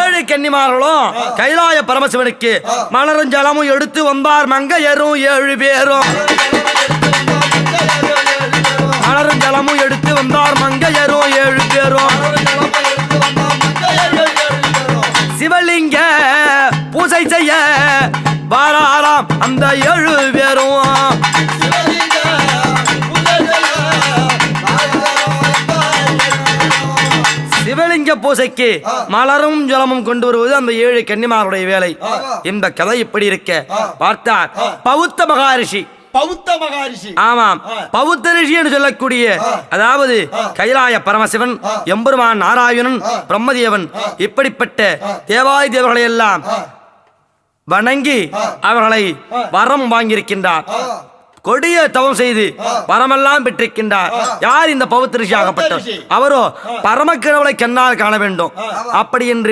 ஏழு கன்னிமார்களும் கைலாய பரமசிவனுக்கு மலரும் ஜலமும் எடுத்து வந்தார் மங்கையரும் 7 பேரும். மலரும் ஜலமும் எடுத்து வந்தார் மங்கையரும் 7 பேரும். சிவலிங்க பூஜை செய்ய வாராராம் அந்த 7 பேரும். சிவலிங்க பூசைக்கு மலரும் ஜலமும் கொண்டு வருவது அந்த 7 கன்னிமாருடைய வேலை. இந்த கதை இப்படி இருக்க பார்த்தார் பௌத்த மகாரிஷி. ஆமாம், பௌத்த ரிஷி என்று சொல்லக்கூடிய, அதாவது கைலாய பரமசிவன், எம்பெருமான் நாராயணன், பிரம்மதேவன், இப்படிப்பட்ட தேவாதி தேவர்களை எல்லாம் வணங்கி அவர்களை வரம் வாங்கியிருக்கின்றார். கொடிய தவம் செய்து வரமெல்லாம் பெற்றிருக்கின்றார். யார் இந்த பௌத்த ரிஷி ஆகப்பட்டவர்? அவரோ பரமக்கிழவளை கண்ணால் காண வேண்டும். அப்படி என்று